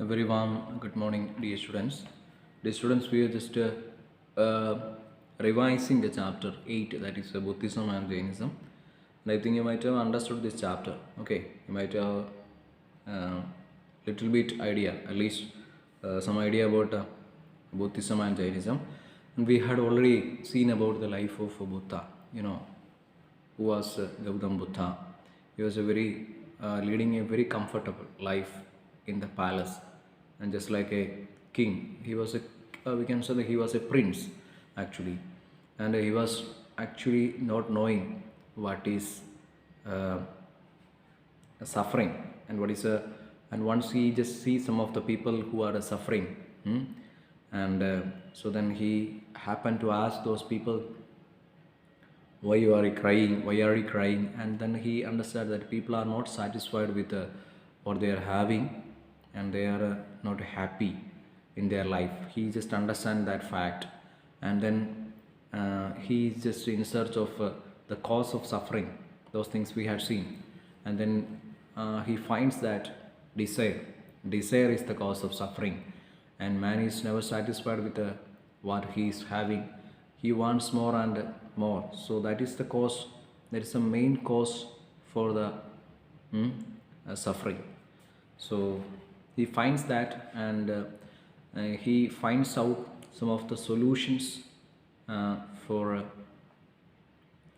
A very warm good morning, dear students. Dear students, we are just revising the chapter 8, that is Buddhism and Jainism. And I think you might have understood this chapter. Okay, you might have little bit idea, at least some idea about Buddhism and Jainism. And we had already seen about the life of Buddha, who was Gautam Buddha. He was a very leading a very comfortable life in the palace, and just like a king, he was a we can say that he was a prince actually, and he was actually not knowing what is uh, suffering and what is a and once he just sees some of the people who are suffering, and so then he happened to ask those people, why are you crying, and then he understood that people are not satisfied with what they are having, and they are not happy in their life. He just understand that fact, and then he is just in search of the cause of suffering, those things we had seen. And then he finds that desire is the cause of suffering, and man is never satisfied with what he is having. He wants more and more, so that is the cause, that is the main cause for the suffering. So he finds that, and he finds out some of the solutions for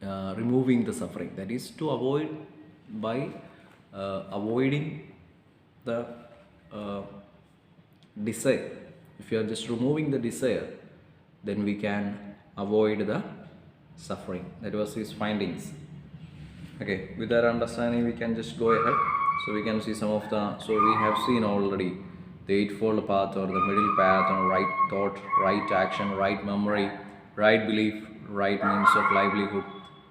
removing the suffering, that is to avoid by avoiding the uh, desire. If you are just removing the desire, then we can avoid the suffering. That was his findings. Okay, with that understanding, we can just go ahead. So we can see some of the, so we have seen already the eightfold path or the middle path, and right thought, right action, right memory, right belief, right means of livelihood,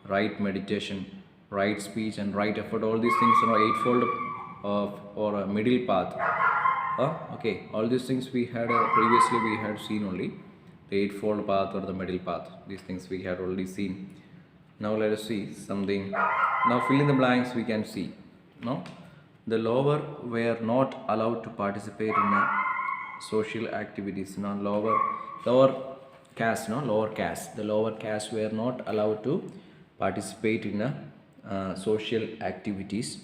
right meditation, right speech, and right effort. All these things are eightfold of or a middle path. Okay, all these things we had previously we had seen only the eightfold path or the middle path. These things we had already seen. Now let us see something. Now fill in the blanks we can see. No, the lower were not allowed to participate in social activities. No, lower caste. No, lower caste. The lower caste were not allowed to participate in social activities.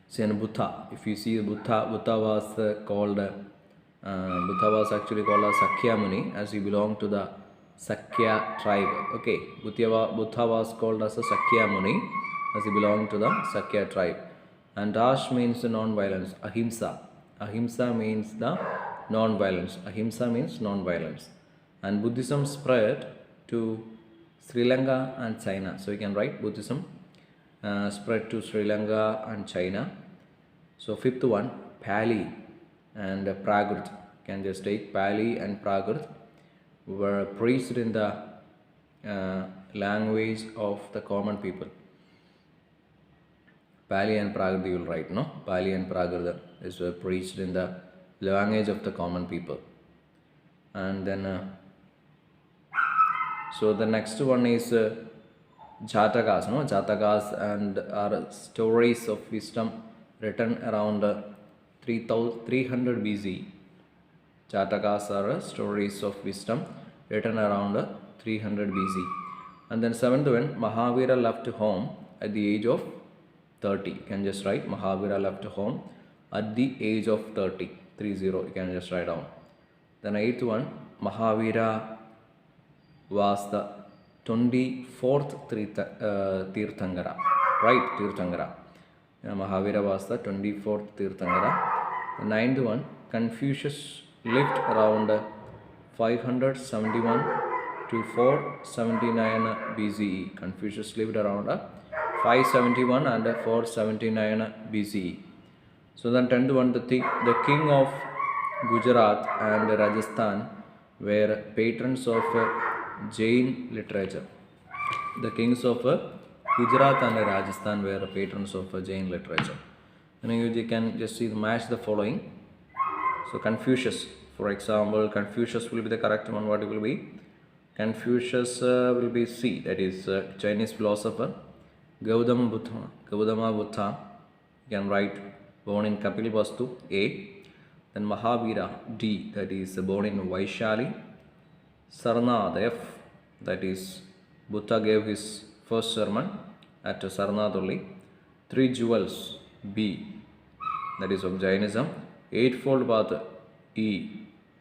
Say Buddha. If you see Buddha was Buddha was actually called as Sakya Muni, as he belonged to the Sakya tribe. Okay, Buddha was called as a Sakya Muni as he belonged to the Sakya tribe. And Dash means the non-violence. Ahimsa. Ahimsa means the non-violence. Ahimsa means non-violence. And Buddhism spread to Sri Lanka and China. So you can write Buddhism spread to Sri Lanka and China. So fifth one, Pali and Prakrit. Can just take Pali and Prakrit were preached in the language of the common people. Pali and Prakrit you will write, no? Pali and Prakrit is preached in the language of the common people. And then so the next one is Jatakas, no? Jatakas and are stories of wisdom written around 300 BC. Jatakas are stories of wisdom written around 300 BC. And then seventh one, Mahavira left home at the age of 30. You can just write Mahavira left home at the age of 30. 30, you can just write down. Then eighth one, Mahavira was the 24th Tirthangara. Right, Tirthangara. Mahavira was the 24th Tirthangara. The ninth one, Confucius lived around 571 to 479 BCE. Confucius lived around 571 and 479 BCE. So then 10th one, the king of Gujarat and Rajasthan were patrons of Jain literature. The kings of Gujarat and Rajasthan were patrons of Jain literature. And you can just see match the following. So Confucius, for example, Confucius will be the correct one. What it will be? Confucius will be C, that is Chinese philosopher. Gautama Buddha, you can write born in Kapilavastu, A. Then Mahavira, D, that is born in Vaishali. Sarnath, F, that is Buddha gave his first sermon at Sarnath only. Three jewels, B, that is of Jainism. Eightfold path, E,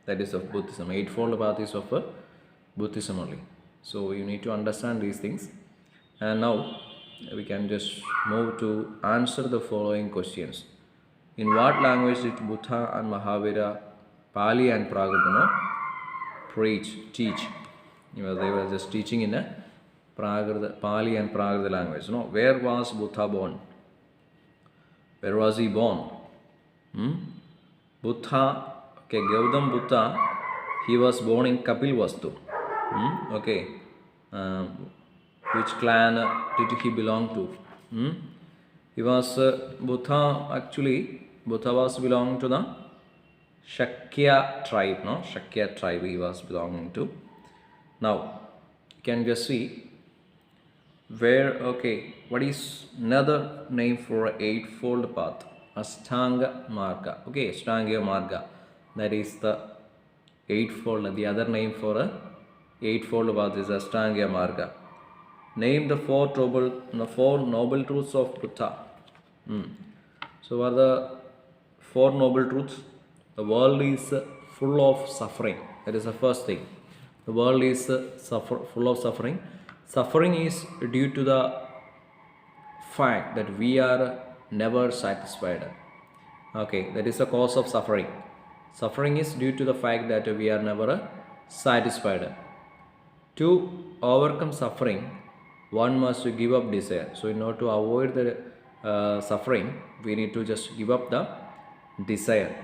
that is of Buddhism. Eightfold path is of Buddhism only. So you need to understand these things. And now we can just move to answer the following questions. In what language did Buddha and Mahavira, Pali and Prakriti, teach? They were just teaching in a Pali and Prakriti language. Where was Buddha born? Where was he born? Buddha, okay, Gautam Buddha, he was born in Kapilvastu. Okay. Which clan did he belong to? He was Buddha was belonging to the Shakya tribe, Shakya tribe he was belonging to. Now, you can just see what is another name for eightfold path? Ashtanga Marga. Okay, Ashtanga Marga. That is the eightfold. The other name for a eightfold path is Ashtanga Marga. Name the four noble truths of Buddha. So, what are the four noble truths? The world is full of suffering. That is the first thing. The world is full of suffering. Suffering is due to the fact that we are never satisfied. Okay, that is the cause of suffering. Suffering is due to the fact that we are never satisfied. To overcome suffering, one must give up desire. So, in order to avoid the suffering, we need to just give up the desire.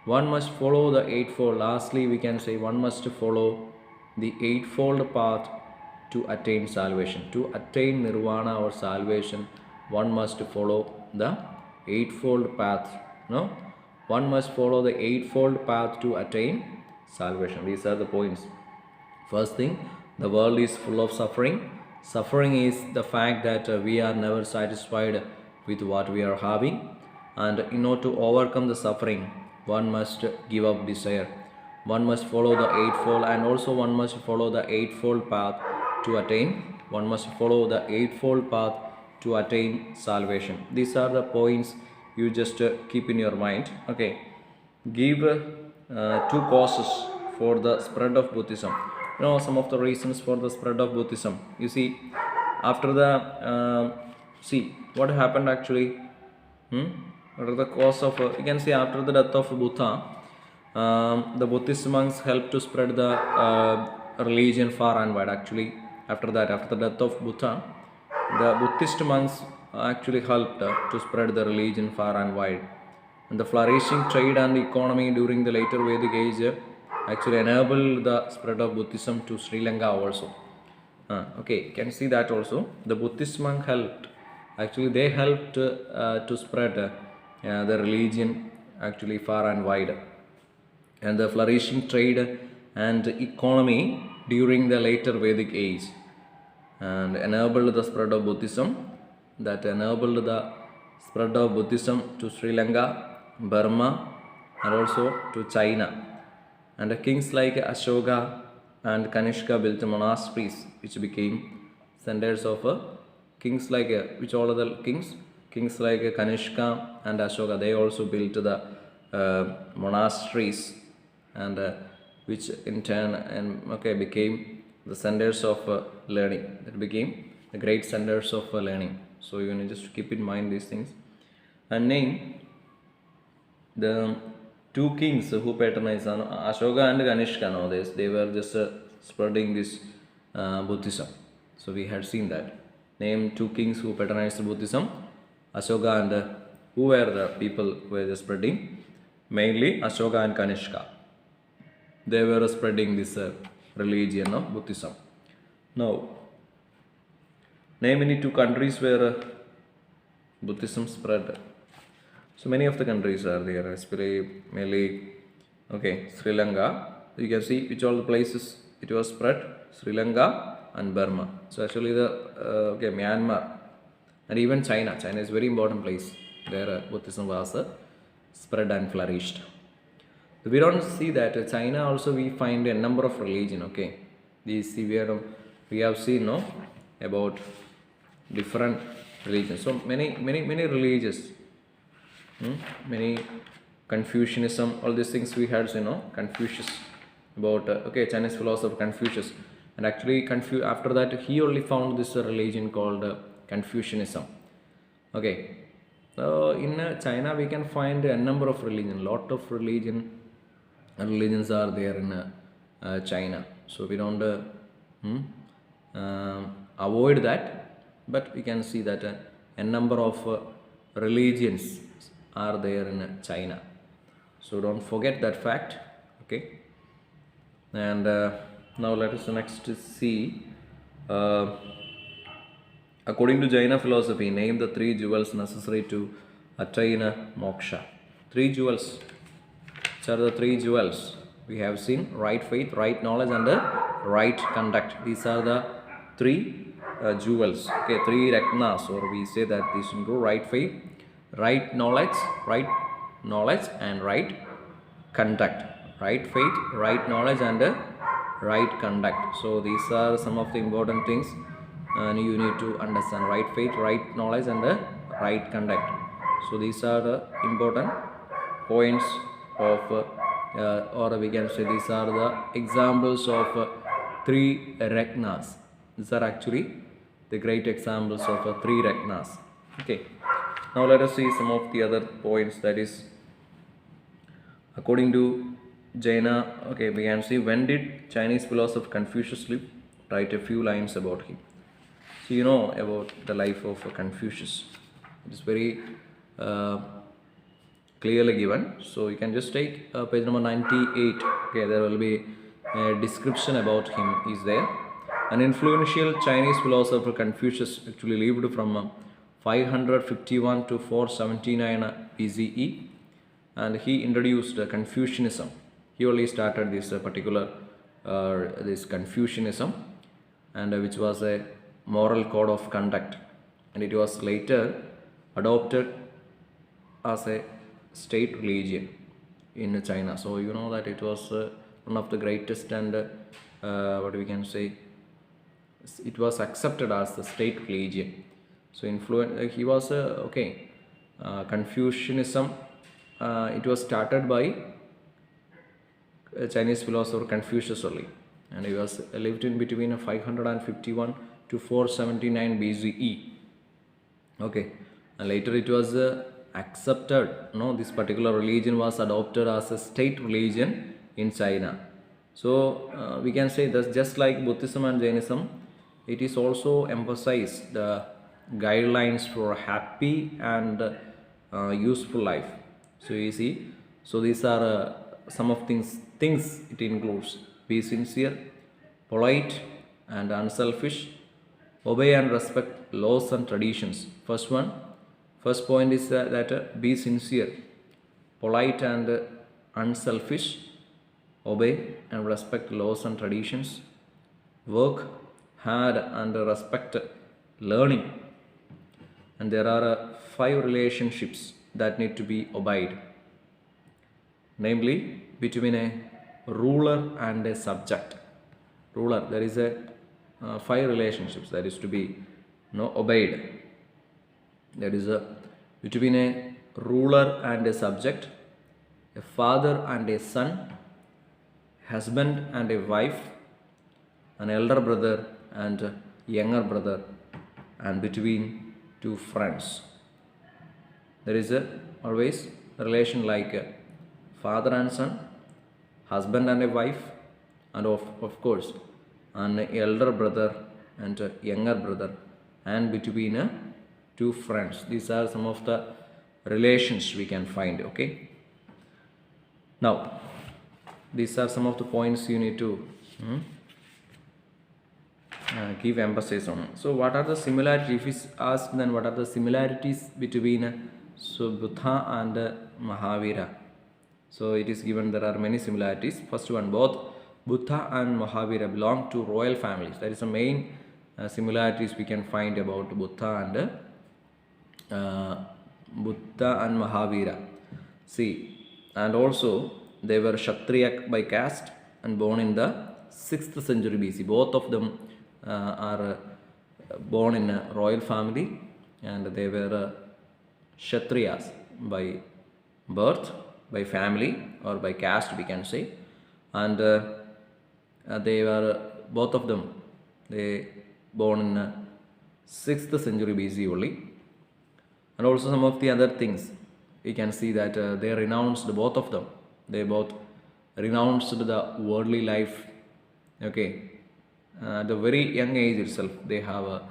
One must follow the eightfold. Lastly, we can say one must follow the eightfold path to attain salvation. To attain nirvana or salvation, one must follow the eightfold path. One must follow the eightfold path to attain salvation. These are the points. First thing, the world is full of suffering. Suffering is the fact that we are never satisfied with what we are having, and in order to overcome the suffering, one must give up desire. One must follow the eightfold, and also one must follow the eightfold path to attain. One must follow the eightfold path to attain salvation. These are the points you just keep in your mind. Okay, give two causes for the spread of Buddhism. Some of the reasons for the spread of Buddhism. You see, after the what happened actually. What are the cause of? You can see after the death of Buddha, the Buddhist monks helped to spread the religion far and wide. Actually, after the death of Buddha, the Buddhist monks actually helped to spread the religion far and wide. And the flourishing trade and economy during the later Vedic age actually enabled the spread of Buddhism to Sri Lanka also. Okay, you can see that also. The Buddhist monk helped. Actually, they helped to spread the religion actually far and wide. And the flourishing trade and economy during the later Vedic age, and enabled the spread of Buddhism. That enabled the spread of Buddhism to Sri Lanka, Burma, and also to China. And kings like Ashoka and Kanishka built monasteries which became centers of kings like which all other kings like Kanishka and Ashoka, they also built the monasteries, and which in turn became the centers of learning. That became the great centers of learning. So you need just to keep in mind these things. And name the two kings who patronized Ashoka and Kanishka. Nowadays they were just spreading this Buddhism. So we had seen that. Name two kings who patronized Buddhism, Ashoka and who were the people who were just spreading? Mainly Ashoka and Kanishka. They were spreading this religion of Buddhism. Now, name any two countries where Buddhism spread. So many of the countries are there, especially mainly Sri Lanka. You can see which all the places it was spread: Sri Lanka and Burma. So actually the Myanmar and even China is a very important place where Buddhism was spread and flourished. We don't see that China also we find a number of religion. Okay, these we have seen no about different religions. So many religious, many Confucianism, all these things we had, Confucius about okay, Chinese philosopher Confucius, and actually after that he only found this religion called Confucianism. Okay, so in China we can find a number of religion, lot of religions are there in China. So we don't avoid that, but we can see that a number of religions are there in China. So don't forget that fact. Okay, and now let us next see. Uh, According to Jaina philosophy, name the three jewels necessary to attain moksha. Three jewels. Which are the three jewels? We have seen right faith, right knowledge, and right conduct. These are the three jewels. Okay, three ratnas, or we say that these include right faith, right knowledge, and right conduct. Right faith, right knowledge, and right conduct. So these are some of the important things, and you need to understand right faith, right knowledge, and right conduct. So these are the important points of or we can say these are the examples of three ratnas. These are actually the great examples of three ratnas. Okay, now let us see some of the other points. That is, according to Jaina, okay, we can see when did Chinese philosopher Confucius live? Write a few lines about him. So you know about the life of Confucius. It is very clearly given. So you can just take page number 98. Okay, there will be a description about him is there. An influential Chinese philosopher Confucius actually lived from 551 to 479 BCE, and he introduced Confucianism. He only started this particular this Confucianism, and which was a moral code of conduct, and it was later adopted as a state religion in China. So you know that it was one of the greatest and what we can say, it was accepted as the state religion. So he was okay. Confucianism, it was started by Chinese philosopher Confucius only, and he was lived in between 551 to 479 BCE. Okay, and later it was accepted. No, this particular religion was adopted as a state religion in China. So we can say that just like Buddhism and Jainism, it is also emphasized the guidelines for happy and useful life. So you see, so these are some of things it includes: be sincere, polite, and unselfish, obey and respect laws and traditions. First point is that be sincere, polite, and unselfish, obey and respect laws and traditions, work hard and respect learning. And there are 5 relationships that need to be obeyed, namely between a ruler and a subject. Ruler, there is a 5 relationships that is to be obeyed. That is between a ruler and a subject, a father and a son, husband and a wife, an elder brother and a younger brother, and between two friends. There is always a relation like father and son, husband and a wife, and of course an elder brother and a younger brother, and between two friends. These are some of the relations we can find. Okay, now these are some of the points you need to give emphasis on. So what are the similarities? If it's asked, then what are the similarities between Buddha and Mahavira? So it is given there are many similarities. First one, both Buddha and Mahavira belong to royal families. That is the main similarities we can find about Buddha and Mahavira. See, and also they were Kshatriya by caste and born in the 6th century BC. Both of them are born in a royal family, and they were Kshatriyas by birth, by family, or by caste, we can say. And they were both of them, they born in 6th century BC only. And also some of the other things, we can see that they renounced, both of them, they both renounced the worldly life. Okay, at a very young age itself, they have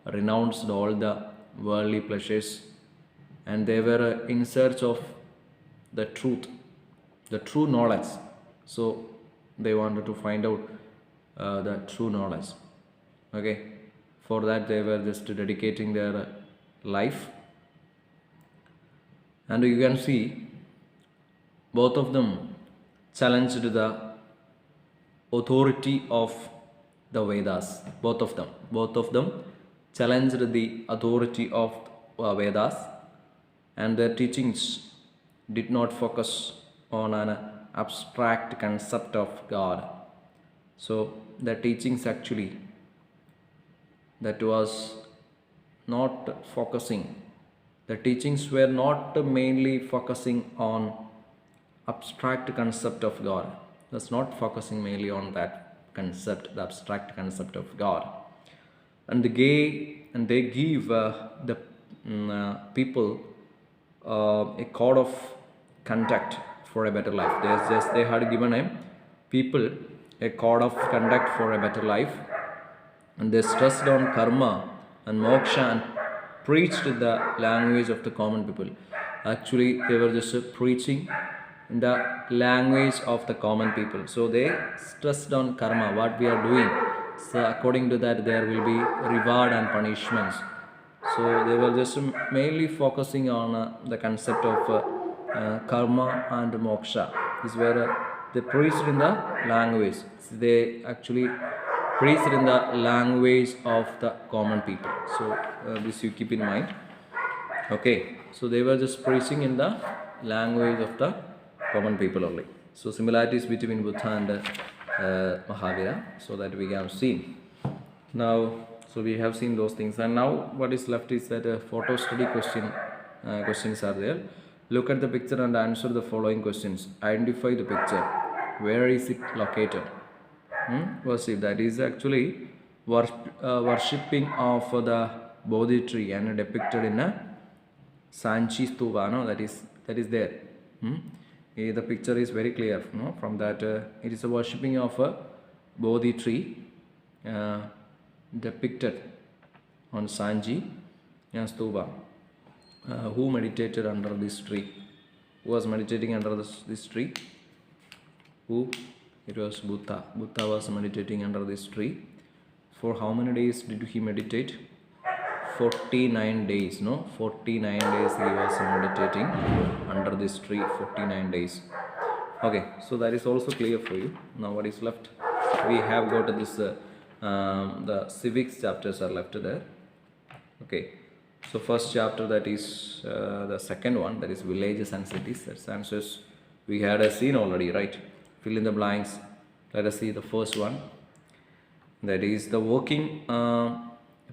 renounced all the worldly pleasures, and they were in search of the truth, the true knowledge. So they wanted to find out the true knowledge. Okay, for that they were just dedicating their life. And you can see both of them challenged the authority of the Vedas. Both of them challenged the authority of Vedas, and their teachings did not focus on an abstract concept of God. So the teachings actually, that was not focusing, the teachings were not mainly focusing on abstract concept of God. That's not focusing mainly on that concept, the abstract concept of God. And they give the people a code of conduct for a better life. They had given people a code of conduct for a better life, and they stressed on karma and moksha and preached the language of the common people. Actually, they were just preaching in the language of the common people. So they stressed on karma, what we are doing. So according to that, there will be reward and punishments. So they were just mainly focusing on the concept of karma and moksha. This were they preached in the language. They actually preached in the language of the common people. So this you keep in mind. Okay, so they were just preaching in the language of the common people only. So similarities between Buddha and Mahavira, so that we have seen. Now, so we have seen those things, and now what is left is that photo study questions are there. Look at the picture and answer the following questions. Identify the picture. Where is it located? Worship, that is actually worshipping of the Bodhi tree and depicted in a Sanchi Stupa. No, that is there. The picture is very clear. No? From that, it is a worshipping of a Bodhi tree depicted on Sanchi Stupa. Who meditated under this tree? Who was meditating under this tree? Who? It was Buddha. Buddha was meditating under this tree. For how many days did he meditate? 49 days. No, 49 days he was meditating under this tree. 49 days. Okay, so that is also clear for you. Now what is left? We have got this. The civics chapters are left there. Okay. So first chapter, that is the second one, that is villages and cities. That's answers we had seen already, right? Fill in the blanks. Let us see the first one. That is the working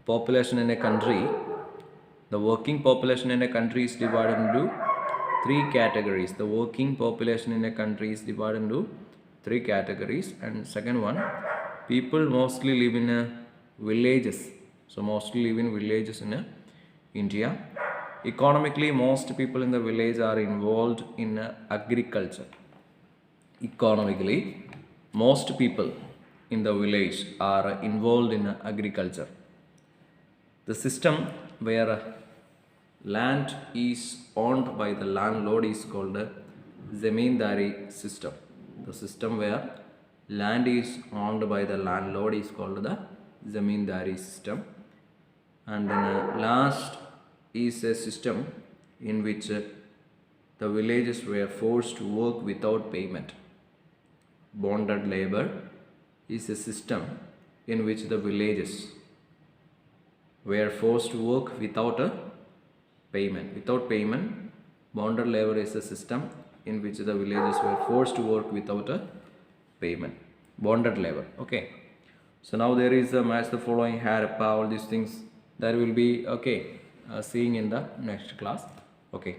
population in a country. The working population in a country is divided into 3 categories. The working population in a country is divided into 3 categories. And second one, people mostly live in villages. So mostly live in villages in India. Economically, most people in the village are involved in agriculture. Economically, most people in the village are involved in agriculture. The system where land is owned by the landlord is called a zamindari system. The system where land is owned by the landlord is called the zamindari system. And then last is a system in which the villages were forced to work without payment. Bonded labor is a system in which the villages were forced to work without a payment. Without payment, bonded labor is a system in which the villagers were forced to work without a payment, bonded labor. Okay, so now there is a match the following, Harappa, all these things that will be okay seeing in the next class. Okay.